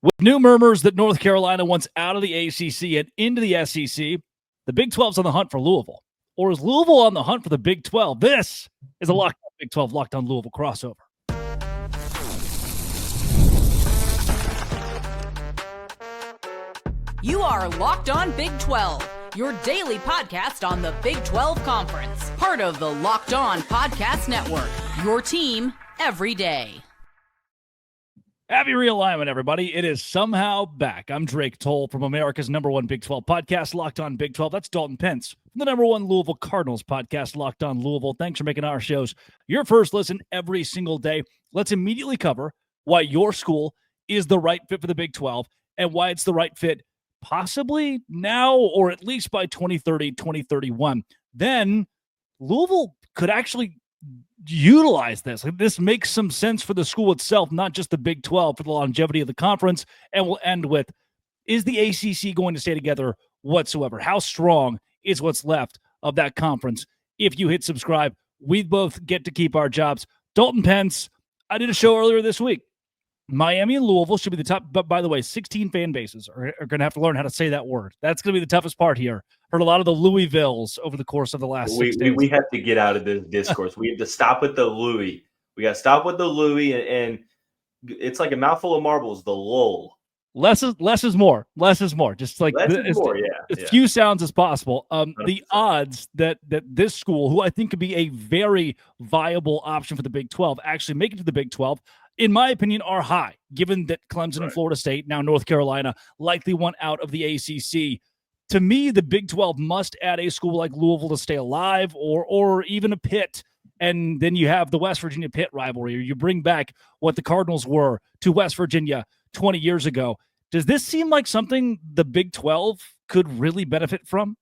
With new murmurs that North Carolina wants out of the ACC and into the SEC, the Big 12's on the hunt for Louisville. Or is Louisville on the hunt for the Big 12? This is a Locked On Big 12 Locked On Louisville crossover. You are Locked On Big 12, your daily podcast on the Big 12 Conference. Part of the Locked On Podcast Network, your team every day. Happy realignment, everybody. It is somehow back. I'm Drake Toll from America's #1 Big 12 podcast, Locked On Big 12. That's Dalton Pence from the #1 Louisville Cardinals podcast, Locked On Louisville. Thanks for making our shows your first listen every single day. Let's immediately cover why your school is the right fit for the Big 12 and why it's the right fit possibly now or at least by 2030, 2031. Then Louisville could actually utilize this. This makes some sense for the school itself, not just the Big 12, for the longevity of the conference. And we'll end with, is the ACC going to stay together whatsoever? How strong is what's left of that conference? If you hit subscribe, we both get to keep our jobs. Dalton Pence, I did a show earlier this week. Miami and Louisville should be the top, but by the way, 16 fan bases are going to have to learn how to say that word. That's going to be the toughest part here. Heard a lot of the Louisvilles over the course of the last 6 days. We have to get out of this discourse. We have to stop with the Louis. We got to stop with the Louis, and it's like a mouthful of marbles, the lull. Less is more. Less is more. Just like as few sounds as possible. The odds that this school, who I think could be a very viable option for the Big 12, actually make it to the Big 12, in my opinion, are high, given that Clemson and Florida State, now North Carolina, likely want out of the ACC. To me, the Big 12 must add a school like Louisville to stay alive, or even a Pitt. And then you have the West Virginia-Pitt rivalry, or you bring back what the Cardinals were to West Virginia 20 years ago. Does this seem like something the Big 12 could really benefit from?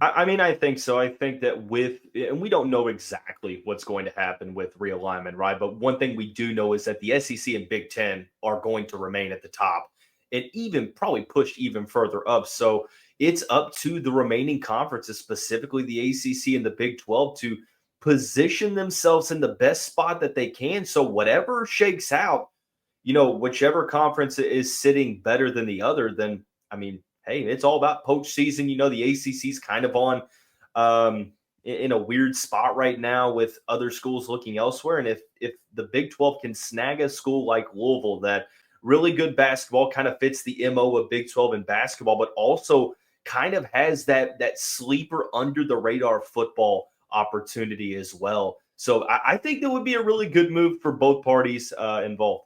I mean, I think so. I think that and we don't know exactly what's going to happen with realignment, right? But one thing we do know is that the SEC and Big 10 are going to remain at the top and even probably pushed even further up. So it's up to the remaining conferences, specifically the ACC and the Big 12, to position themselves in the best spot that they can. So whatever shakes out, whichever conference is sitting better than the other, then, I mean, hey, it's all about poach season. The ACC's kind of on in a weird spot right now with other schools looking elsewhere. And if the Big 12 can snag a school like Louisville that really good basketball, kind of fits the MO of Big 12 in basketball, but also kind of has that sleeper under the radar football opportunity as well. So I think that would be a really good move for both parties involved.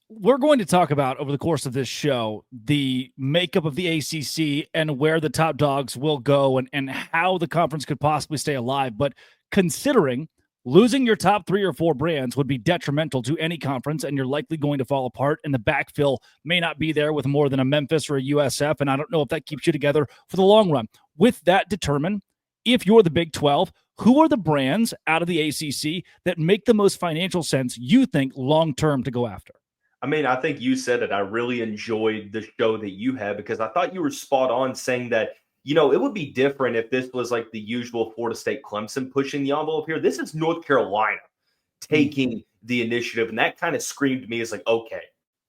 We're going to talk about, over the course of this show, the makeup of the ACC and where the top dogs will go and how the conference could possibly stay alive. But considering losing your top 3 or 4 brands would be detrimental to any conference, and you're likely going to fall apart, and the backfill may not be there with more than a Memphis or a USF, and I don't know if that keeps you together for the long run. With that determined, if you're the Big 12, who are the brands out of the ACC that make the most financial sense, you think, long-term to go after? I mean, I think you said it. I really enjoyed the show that you had because I thought you were spot on saying that, it would be different if this was like the usual Florida State Clemson pushing the envelope here. This is North Carolina taking the initiative. And that kind of screamed to me as like, okay,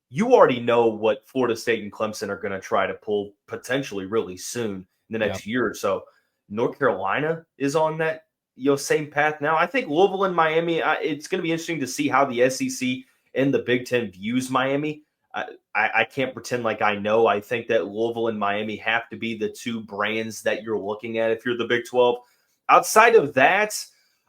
you already know what Florida State and Clemson are going to try to pull potentially really soon in the next year or so. North Carolina is on that, same path now. I think Louisville and Miami, it's going to be interesting to see how the SEC and the Big 10 views Miami. I can't pretend like I know. I think that Louisville and Miami have to be the 2 brands that you're looking at if you're the Big 12. Outside of that,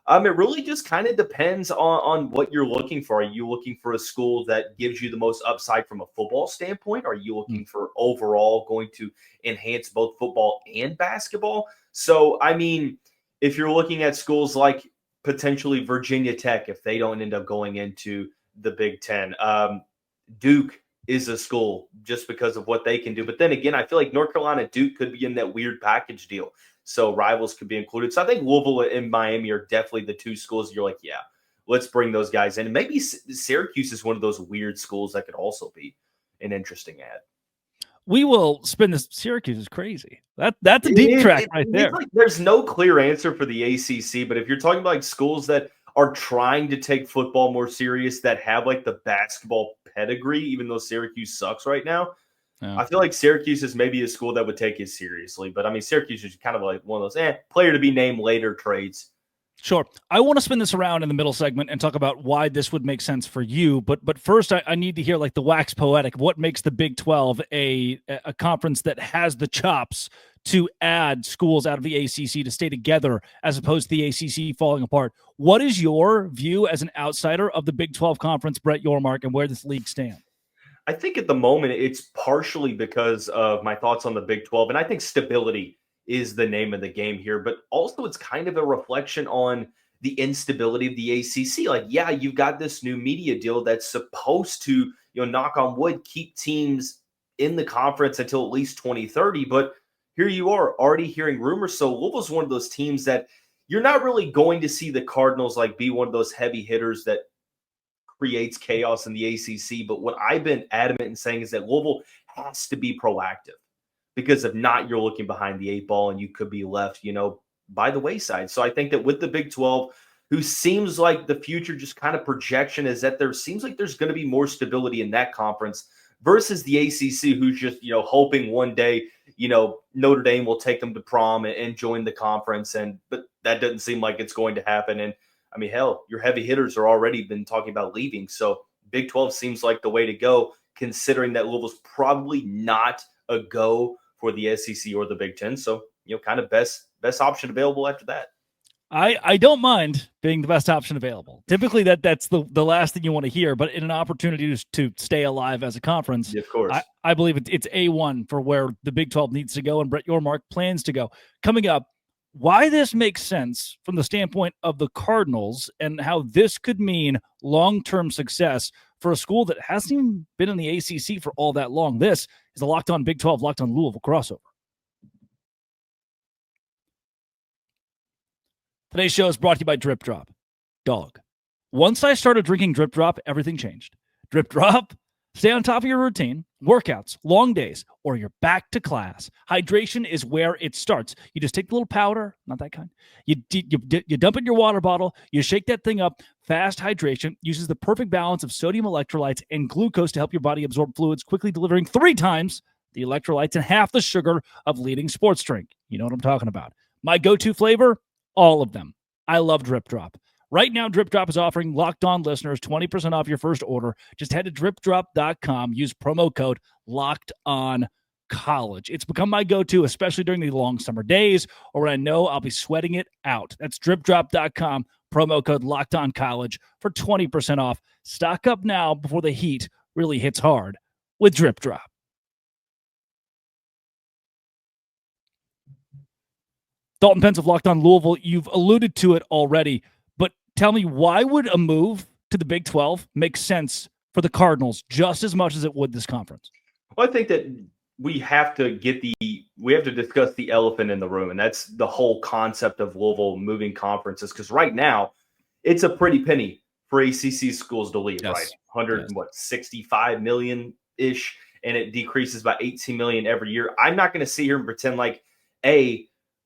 it really just kind of depends on what you're looking for. Are you looking for a school that gives you the most upside from a football standpoint? Are you looking for overall going to enhance both football and basketball? So, I mean, if you're looking at schools like potentially Virginia Tech, if they don't end up going into the Big 10, Duke is a school just because of what they can do. But then again, I feel like North Carolina, Duke could be in that weird package deal. So rivals could be included. So I think Louisville and Miami are definitely the 2 schools you're like, yeah, let's bring those guys in. And maybe Syracuse is one of those weird schools that could also be an interesting ad. We will spin this. Syracuse is crazy. That's a deep track right there. Like there's no clear answer for the ACC, but if you're talking about like schools that are trying to take football more serious that have like the basketball pedigree, even though Syracuse sucks right now. Yeah. I feel like Syracuse is maybe a school that would take it seriously, but I mean, Syracuse is kind of like one of those player to be named later trades. Sure. I want to spin this around in the middle segment and talk about why this would make sense for you. But first, I need to hear like the wax poetic. What makes the Big 12 a conference that has the chops to add schools out of the ACC to stay together as opposed to the ACC falling apart? What is your view as an outsider of the Big 12 conference, Brett Yormark, and where this league stands? I think at the moment it's partially because of my thoughts on the Big 12, and I think stability is the name of the game here, but also it's kind of a reflection on the instability of the ACC. Like, yeah, you've got this new media deal that's supposed to, knock on wood, keep teams in the conference until at least 2030, but here you are already hearing rumors. So Louisville's one of those teams that you're not really going to see the Cardinals like be one of those heavy hitters that creates chaos in the ACC. But what I've been adamant in saying is that Louisville has to be proactive, because if not, you're looking behind the 8 ball and you could be left, by the wayside. So I think that with the Big 12, who seems like the future just kind of projection is that there seems like there's going to be more stability in that conference versus the ACC, who's just, hoping one day, Notre Dame will take them to prom and join the conference. But that doesn't seem like it's going to happen. And I mean, hell, your heavy hitters are already been talking about leaving. So Big 12 seems like the way to go, considering that Louisville's probably not a go for the SEC or the Big 10. So, kind of best option available after that. I don't mind being the best option available. Typically that's the last thing you want to hear, but in an opportunity to stay alive as a conference, Yeah, of course. I believe it's A1 for where the Big 12 needs to go and Brett Yormark plans to go. Coming up, why this makes sense from the standpoint of the Cardinals and how this could mean long-term success for a school that hasn't even been in the ACC for all that long. This is the Locked On Big 12, Locked On Louisville crossover. Today's show is brought to you by Drip Drop. Dog. Once I started drinking Drip Drop, everything changed. Drip Drop, stay on top of your routine, workouts, long days, or you're back to class. Hydration is where it starts. You just take the little powder, not that kind. You dump it in your water bottle, you shake that thing up. Fast hydration uses the perfect balance of sodium electrolytes and glucose to help your body absorb fluids, quickly delivering 3 times the electrolytes and half the sugar of leading sports drink. You know what I'm talking about. My go-to flavor? All of them. I love Drip Drop. Right now, Drip Drop is offering Locked On listeners 20% off your first order. Just head to dripdrop.com. Use promo code LOCKEDONCollege. It's become my go-to, especially during the long summer days or when I know I'll be sweating it out. That's dripdrop.com. Promo code LOCKEDONCollege for 20% off. Stock up now before the heat really hits hard with Drip Drop. Dalton Pence of Locked On Louisville, you've alluded to it already, but tell me, why would a move to the Big 12 make sense for the Cardinals just as much as it would this conference? Well, I think that we have to discuss the elephant in the room, and that's the whole concept of Louisville moving conferences, because right now it's a pretty penny for ACC schools to leave, right? 65 million-ish, and it decreases by 18 million every year. I'm not going to sit here and pretend like,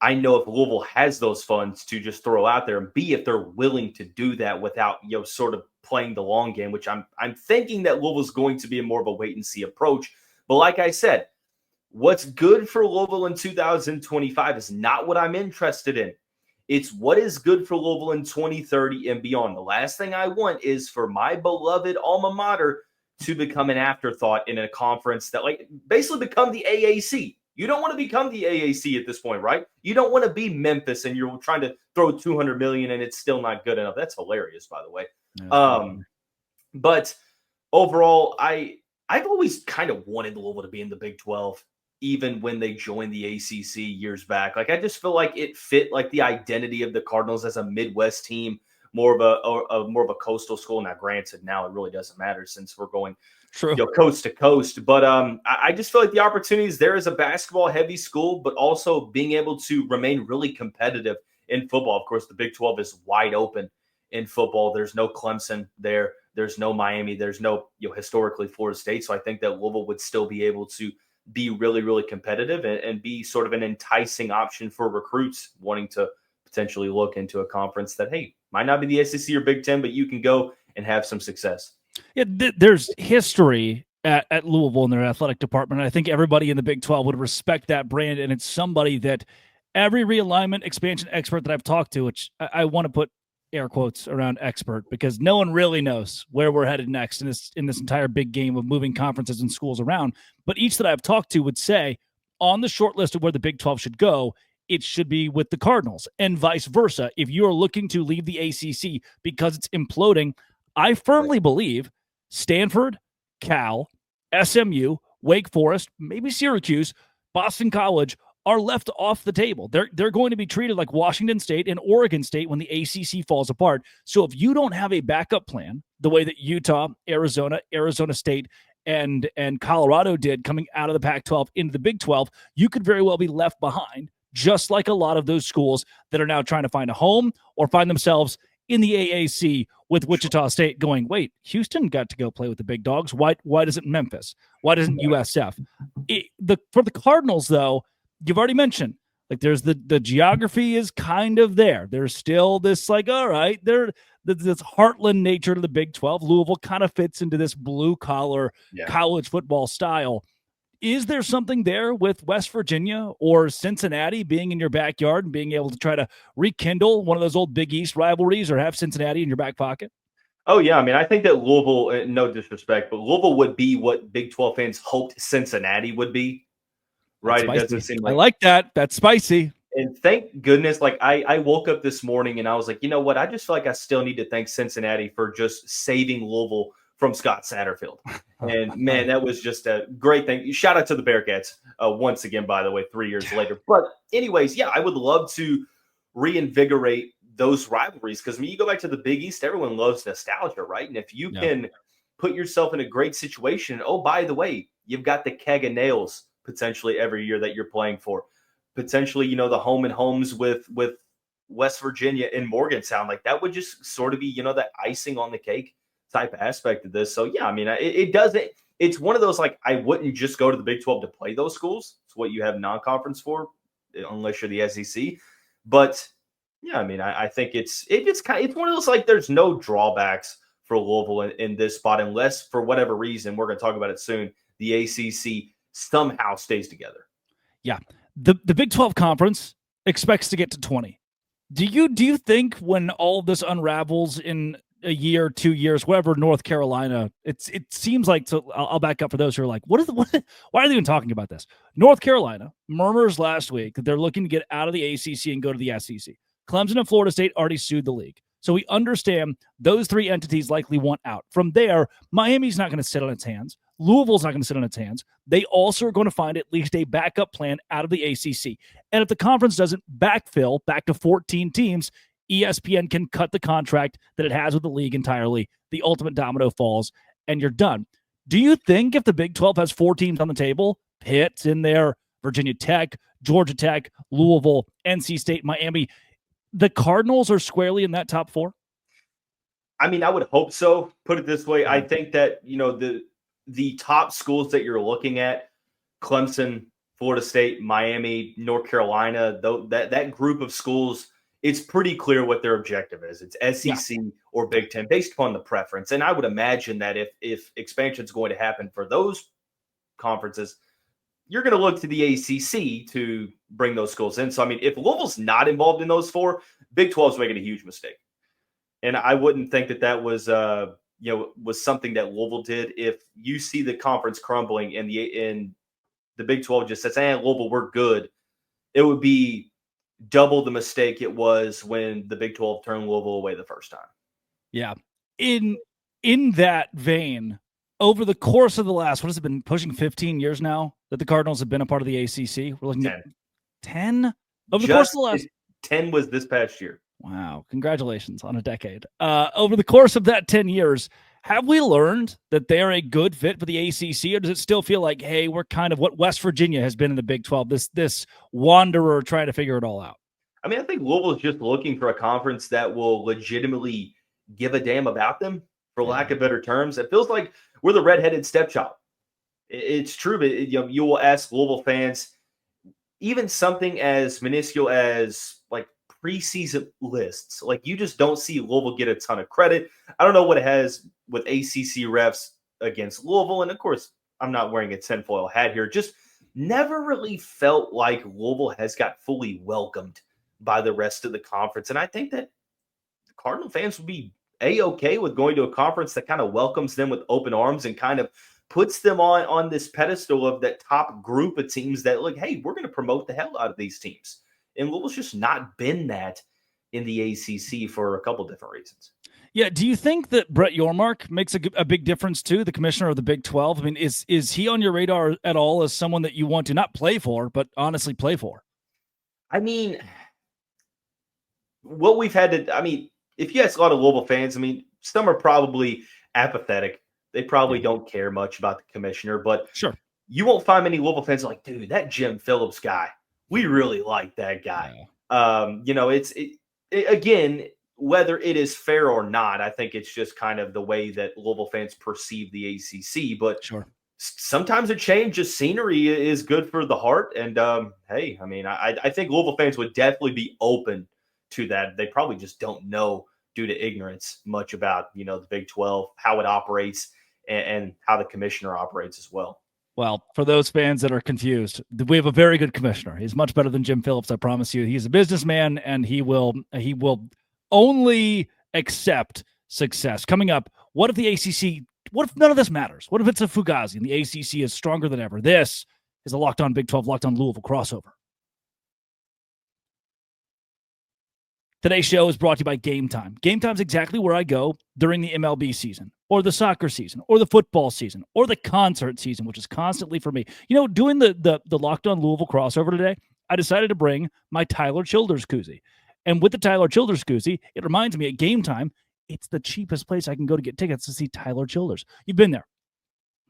I know if Louisville has those funds to just throw out there, and B, if they're willing to do that without, sort of playing the long game, which I'm thinking that Louisville's going to be a more of a wait and see approach. But like I said, what's good for Louisville in 2025 is not what I'm interested in. It's what is good for Louisville in 2030 and beyond. The last thing I want is for my beloved alma mater to become an afterthought in a conference that basically become the AAC. You don't want to become the AAC at this point, right? You don't want to be Memphis and you're trying to throw $200 million and it's still not good enough. That's hilarious, by the way. Yeah. But overall, I've always kind of wanted Louisville to be in the Big 12, even when they joined the ACC years back. I just feel like it fit the identity of the Cardinals as a Midwest team, more of a coastal school. Now, granted, now it really doesn't matter since we're going coast to coast. But I just feel like the opportunity is there as a basketball heavy school, but also being able to remain really competitive in football. Of course, the Big 12 is wide open in football. There's no Clemson there. There's no Miami. There's no historically Florida State. So I think that Louisville would still be able to be really, really competitive and be sort of an enticing option for recruits wanting to potentially look into a conference that, hey, Might not be the SEC or Big Ten, but you can go and have some success. Yeah, there's history at Louisville in their athletic department. And I think everybody in the Big 12 would respect that brand. And it's somebody that every realignment expansion expert that I've talked to, which I want to put air quotes around expert, because no one really knows where we're headed next in this entire big game of moving conferences and schools around. But each that I've talked to would say on the short list of where the Big 12 should go, it should be with the Cardinals, and vice versa. If you are looking to leave the ACC because it's imploding, I firmly believe Stanford, Cal, SMU, Wake Forest, maybe Syracuse, Boston College are left off the table. They're going to be treated like Washington State and Oregon State when the ACC falls apart. So if you don't have a backup plan, the way that Utah, Arizona State, and Colorado did coming out of the Pac-12 into the Big 12, you could very well be left behind, just like a lot of those schools that are now trying to find a home or find themselves in the AAC with Wichita State going, wait, Houston got to go play with the big dogs. Why doesn't Memphis? Why doesn't USF? For the Cardinals, though, you've already mentioned, like, there's the geography is kind of there. There's still this, like, all right, this heartland nature to the Big 12. Louisville kind of fits into this blue-collar college football style. Is there something there with West Virginia or Cincinnati being in your backyard and being able to try to rekindle one of those old Big East rivalries or have Cincinnati in your back pocket? Oh, yeah. I mean, I think that Louisville, no disrespect, but Louisville would be what Big 12 fans hoped Cincinnati would be, right? It doesn't seem like – I like that. That's spicy. And thank goodness, like, I woke up this morning and I was like, you know what? I just feel like I still need to thank Cincinnati for just saving Louisville from Scott Satterfield. And, man, that was just a great thing. Shout out to the Bearcats once again, by the way, 3 years later. But anyways, yeah, I would love to reinvigorate those rivalries because, I mean, you go back to the Big East, everyone loves nostalgia, right? And if you can put yourself in a great situation, oh, by the way, you've got the keg of nails potentially every year that you're playing for. Potentially, you know, the home and homes with West Virginia and Morgantown. Like, that would just sort of be, you know, that icing on the cake type aspect of this. So, yeah, I mean, it doesn't – it's one of those, like, I wouldn't just go to the Big 12 to play those schools. It's what you have non-conference for, unless you're the SEC. But, yeah, I mean, I think it's one of those, like, there's no drawbacks for Louisville in this spot unless, for whatever reason, we're going to talk about it soon, the ACC somehow stays together. Yeah. The Big 12 conference expects to get to 20. Do you think when all this unravels in a year, 2 years, whatever, North Carolina, it seems like, so I'll back up for those who are like, why are they even talking about this? North Carolina murmurs last week that they're looking to get out of the ACC and go to the SEC. Clemson and Florida State already sued the league. So we understand those three entities likely want out. From there, Miami's not going to sit on its hands. Louisville's not going to sit on its hands. They also are going to find at least a backup plan out of the ACC. And if the conference doesn't backfill back to 14 teams, ESPN can cut the contract that it has with the league entirely. The ultimate domino falls, and you're done. Do you think if the Big 12 has 4 teams on the table, Pitt's in there, Virginia Tech, Georgia Tech, Louisville, NC State, Miami, the Cardinals are squarely in that top 4? I mean, I would hope so. Put it this way. I think that, you know, the top schools that you're looking at, Clemson, Florida State, Miami, North Carolina, that group of schools, it's pretty clear what their objective is. It's SEC or Big Ten based upon the preference. And I would imagine that if expansion is going to happen for those conferences, you're going to look to the ACC to bring those schools in. So, I mean, if Louisville's not involved in those 4, Big 12 is making a huge mistake. And I wouldn't think that was was something that Louisville did. If you see the conference crumbling and the Big 12 just says, Louisville, we're good, it would be double the mistake it was when the Big 12 turned Louisville away the first time. Yeah. In that vein, over the course of the last, what has it been, pushing 15 years now that the Cardinals have been a part of the ACC? We're looking at 10? Over the course of the last 10 was this past year. Wow. Congratulations on a decade. Over the course of that 10 years, have we learned that they're a good fit for the ACC, or does it still feel like, hey, we're kind of what West Virginia has been in the Big 12, this wanderer trying to figure it all out? I mean, I think Louisville is just looking for a conference that will legitimately give a damn about them, for lack of better terms. It feels like we're the redheaded stepchild. It's true, but you will ask Louisville fans, even something as minuscule as like preseason lists. Like, you just don't see Louisville get a ton of credit. I don't know what it has with ACC refs against Louisville. And of course, I'm not wearing a tinfoil hat here. Just never really felt like Louisville has got fully welcomed by the rest of the conference. And I think that Cardinal fans would be A-okay with going to a conference that kind of welcomes them with open arms and kind of puts them on this pedestal of that top group of teams that, look, hey, we're going to promote the hell out of these teams. And Louisville's just not been that in the ACC for a couple different reasons. Yeah, do you think that Brett Yormark makes a big difference too, the commissioner of the Big 12? I mean, is he on your radar at all as someone that you want to not play for, but honestly play for? I mean, what we've had to – I mean, if you ask a lot of Louisville fans, I mean, some are probably apathetic. They probably don't care much about the commissioner, but sure, you won't find many Louisville fans like, dude, that Jim Phillips guy, we really like that guy. Yeah. You know, again, whether it is fair or not, I think it's just kind of the way that Louisville fans perceive the ACC. But sure, sometimes a change of scenery is good for the heart. And hey, I mean, I think Louisville fans would definitely be open to that. They probably just don't know, due to ignorance, much about, you know, the Big 12, how it operates, and how the commissioner operates as well. Well, for those fans that are confused, we have a very good commissioner. He's much better than Jim Phillips, I promise you. He's a businessman, and he will only accept success. Coming up, what if the ACC, what if none of this matters? What if it's a Fugazi and the ACC is stronger than ever? This is a Locked On Big 12, Locked On Louisville crossover. Today's show is brought to you by Game Time. Game Time is exactly where I go during the MLB season, or the soccer season, or the football season, or the concert season, which is constantly for me. You know, doing the Locked On Louisville crossover today, I decided to bring my Tyler Childers koozie. And with the Tyler Childers koozie, it reminds me at Game Time, it's the cheapest place I can go to get tickets to see Tyler Childers. You've been there.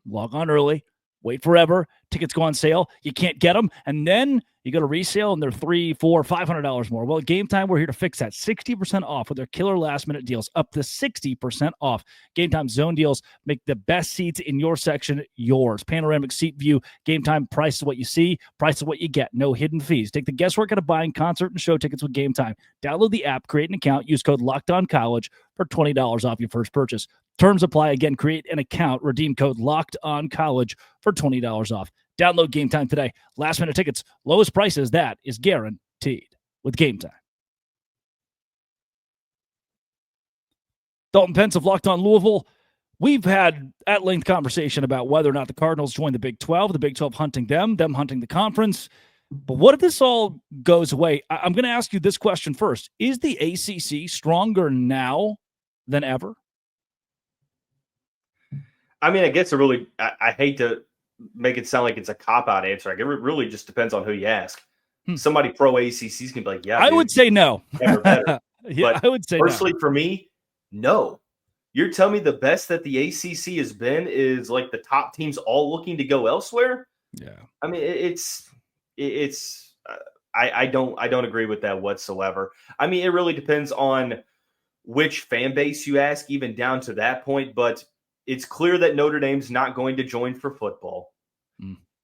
Log on early, wait forever, tickets go on sale, you can't get them, and then you go to resale and they're $300, $400, $500 more. Well, at Game Time, we're here to fix that. 60% off with their killer last-minute deals, up to 60% off. Game Time zone deals make the best seats in your section yours. Panoramic seat view. Game Time, price is what you see, price is what you get. No hidden fees. Take the guesswork out of buying concert and show tickets with Game Time. Download the app, create an account, use code LOCKEDONCollege for $20 off your first purchase. Terms apply. Again, create an account, redeem code LOCKEDONCollege for $20 off. Download Game Time today. Last minute tickets, lowest prices, that is guaranteed with Game Time. Dalton Pence of Locked On Louisville. We've had at-length conversation about whether or not the Cardinals join the Big 12 hunting them hunting the conference. But what if this all goes away? I'm going to ask you this question first. Is the ACC stronger now than ever? I mean, I guess I hate to make it sound like it's a cop-out answer. Like, it really just depends on who you ask. Somebody pro ACC is going to be like, yeah, I would say no. Never better. Yeah, but I would say personally, no. for me, no. You're telling me the best that the ACC has been is like the top teams all looking to go elsewhere? Yeah. I mean, I don't agree with that whatsoever. I mean, it really depends on which fan base you ask, even down to that point. But it's clear that Notre Dame's not going to join for football.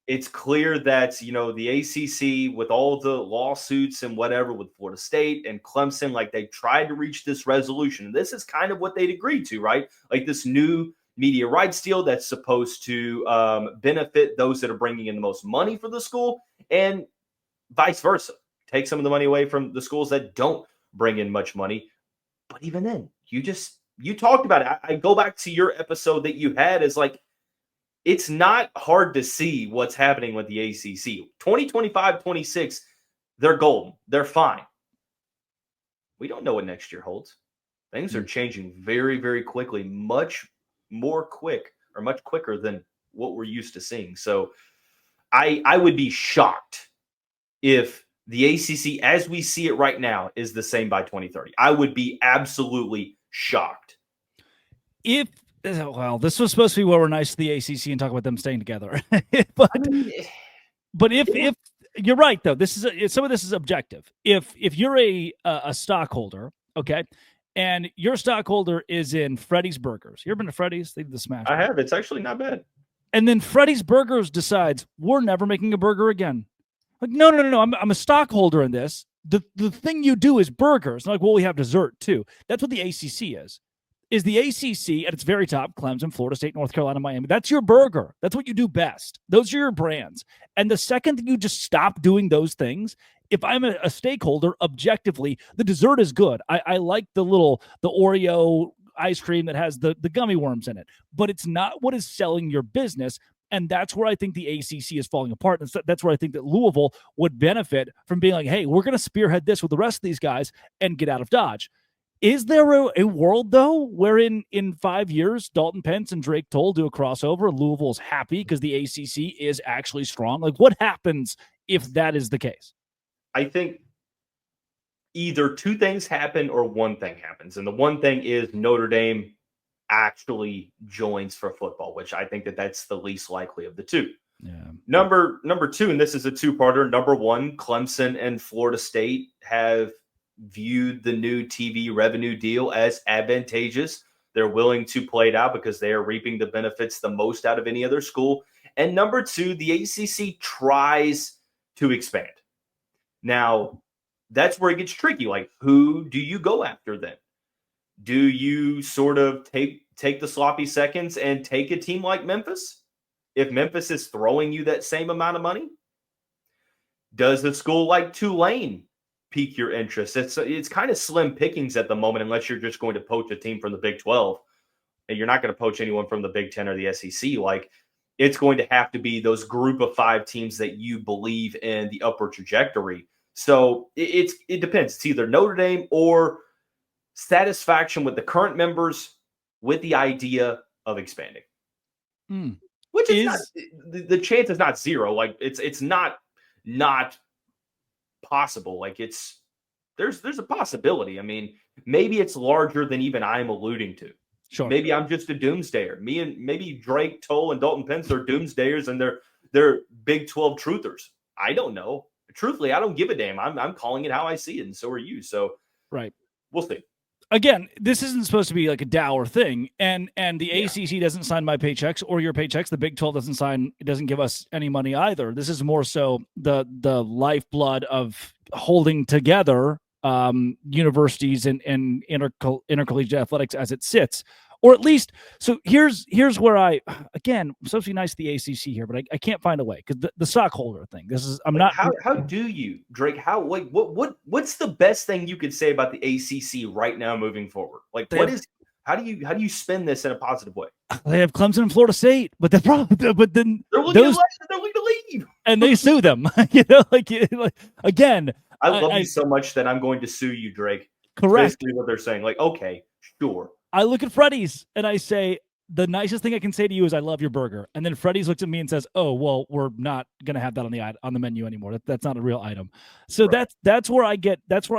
It's clear that, you know, the ACC, with all the lawsuits and whatever with Florida State and Clemson, like, they tried to reach this resolution. And this is kind of what they'd agreed to, right? Like this new media rights deal that's supposed to benefit those that are bringing in the most money for the school, and vice versa. Take some of the money away from the schools that don't bring in much money. But even then, you talked about it. I go back to your episode that you had as like, it's not hard to see what's happening with the ACC. 2025-26, they're golden. They're fine. We don't know what next year holds. Things are changing very, very quickly, much quicker than what we're used to seeing. So I would be shocked if the ACC, as we see it right now, is the same by 2030. I would be absolutely shocked. Well, this was supposed to be where we're nice to the ACC and talk about them staying together. but if you're right, though, some of this is objective. If you're a stockholder, okay, and your stockholder is in Freddy's Burgers. You ever been to Freddy's? They did the smash. I have. It's actually not bad. And then Freddy's Burgers decides we're never making a burger again. Like, no. I'm a stockholder in this. the thing you do is burgers. Like, well, we have dessert too. That's what the ACC is the ACC at its very top, Clemson, Florida State, North Carolina, Miami. That's your burger. That's what you do best. Those are your brands. And the second that you just stop doing those things, if I'm a stakeholder, objectively, the dessert is good. I like the Oreo ice cream that has the gummy worms in it, but it's not what is selling your business. And that's where I think the ACC is falling apart. And that's where I think that Louisville would benefit from being like, hey, we're going to spearhead this with the rest of these guys and get out of Dodge. Is there a world, though, where in 5 years, Dalton Pence and Drake Toll do a crossover and Louisville's happy because the ACC is actually strong? Like, what happens if that is the case? I think either two things happen or one thing happens. And the one thing is Notre Dame actually joins for football, which I think that's the least likely of the two. Yeah. Number two, and this is a two-parter. Number one, Clemson and Florida State have viewed the new TV revenue deal as advantageous. They're willing to play it out because they are reaping the benefits the most out of any other school. And number two, the ACC tries to expand. Now, that's where it gets tricky. Like, who do you go after then? Do you sort of take the sloppy seconds and take a team like Memphis? If Memphis is throwing you that same amount of money? Does a school like Tulane pique your interest? It's kind of slim pickings at the moment unless you're just going to poach a team from the Big 12. And you're not going to poach anyone from the Big 10 or the SEC. Like, it's going to have to be those group of 5 teams that you believe in the upward trajectory. So it depends. It's either Notre Dame or satisfaction with the current members with the idea of expanding. Which is not, the chance is not zero. Like, it's not possible. Like, there's a possibility. I mean, maybe it's larger than even I'm alluding to. Sure. Maybe I'm just a doomsdayer. Maybe Drake Toll and Dalton Pence are doomsdayers and they're Big 12 truthers. I don't know. Truthfully, I don't give a damn. I'm calling it how I see it, and so are you. So right, we'll see. Again, this isn't supposed to be like a dour thing, and the ACC doesn't sign my paychecks or your paychecks. The Big 12 doesn't give us any money either. This is more so the lifeblood of holding together universities and intercollegiate athletics as it sits. Or at least, so here's where I'm supposed to be nice to the ACC here, but I can't find a way because the stockholder thing. This is How do you, Drake? What's the best thing you could say about the ACC right now moving forward? Like, how do you spin this in a positive way? They have Clemson and Florida State, but then they're looking to leave, and they sue them. Again, I love you so much that I'm going to sue you, Drake. Correct. Basically what they're saying. Like, okay, sure. I look at Freddy's and I say, the nicest thing I can say to you is I love your burger. And then Freddy's looks at me and says, oh, well, we're not going to have that on the menu anymore. That's not a real item. So right. that's where I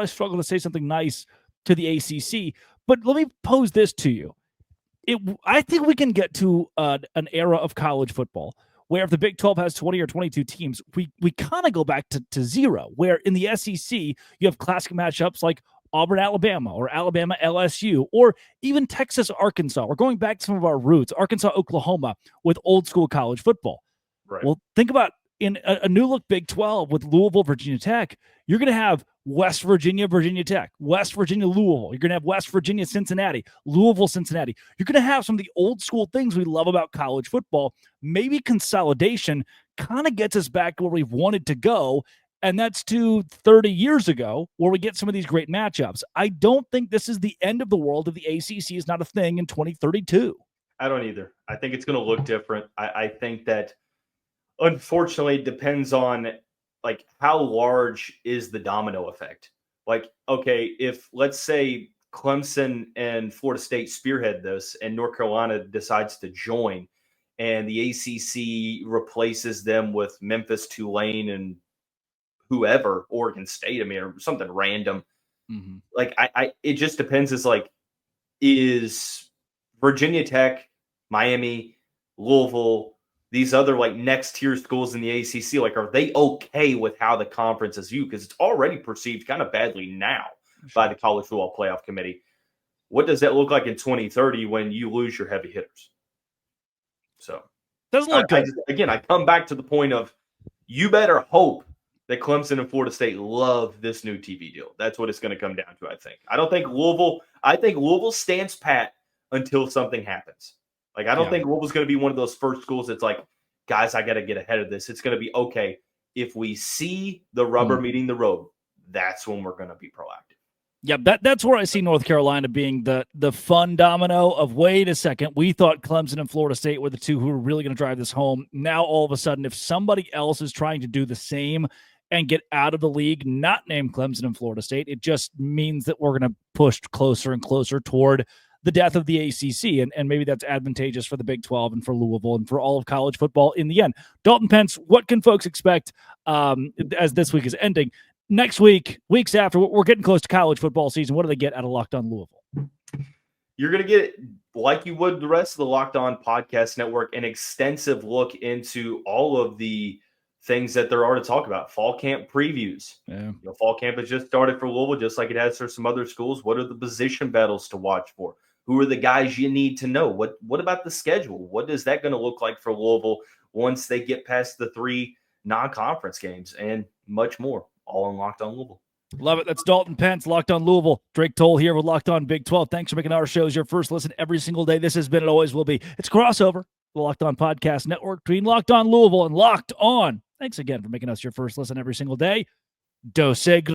struggle to say something nice to the ACC. But let me pose this to you. I think we can get to an era of college football where if the Big 12 has 20 or 22 teams, we kind of go back to zero, where in the SEC, you have classic matchups like Auburn, Alabama, or Alabama, LSU, or even Texas, Arkansas. We're going back to some of our roots, Arkansas, Oklahoma, with old school college football. Right. Well, think about in a new look Big 12 with Louisville, Virginia Tech, you're going to have West Virginia, Virginia Tech, West Virginia, Louisville. You're going to have West Virginia, Cincinnati, Louisville, Cincinnati. You're going to have some of the old school things we love about college football. Maybe consolidation kind of gets us back to where we've wanted to go. And that's to 30 years ago where we get some of these great matchups. I don't think this is the end of the world if the ACC is not a thing in 2032. I don't either. I think it's going to look different. I think that, unfortunately, it depends on, like, how large is the domino effect. Like, okay, if, let's say, Clemson and Florida State spearhead this and North Carolina decides to join and the ACC replaces them with Memphis, Tulane, and whoever, Oregon State, or something random. Mm-hmm. Like, it just depends. It's like, is Virginia Tech, Miami, Louisville, these other like next tier schools in the ACC, like, are they okay with how the conference is viewed? Because it's already perceived kind of badly now by the College Football Playoff Committee. What does that look like in 2030 when you lose your heavy hitters? So doesn't look good. I come back to the point of, you better hope that Clemson and Florida State love this new TV deal. That's what it's going to come down to, I think. I think Louisville stands pat until something happens. Like, I don't think Louisville's going to be one of those first schools that's like, guys, I got to get ahead of this. It's going to be, okay, if we see the rubber meeting the road, that's when we're going to be proactive. Yeah, that's where I see North Carolina being the fun domino of, wait a second, we thought Clemson and Florida State were the two who were really going to drive this home. Now, all of a sudden, if somebody else is trying to do the same and get out of the league, not named Clemson and Florida State, it just means that we're going to push closer and closer toward the death of the ACC, and maybe that's advantageous for the Big 12 and for Louisville and for all of college football in the end. Dalton Pence, what can folks expect as this week is ending? Next week, weeks after, we're getting close to college football season. What do they get out of Locked On Louisville? You're going to get, like you would the rest of the Locked On Podcast Network, an extensive look into all of the things that there are to talk about. Fall camp previews. Yeah. Fall camp has just started for Louisville, just like it has for some other schools. What are the position battles to watch for? Who are the guys you need to know? What about the schedule? What is that going to look like for Louisville once they get past the 3 non-conference games, and much more, all on Locked On Louisville. Love it. That's Dalton Pence, Locked On Louisville. Drake Toll here with Locked On Big 12. Thanks for making our shows your first listen every single day. This has been, it always will be. It's crossover, the Locked On Podcast Network between Locked On Louisville and Locked On. Thanks again for making us your first listen every single day. Dissect.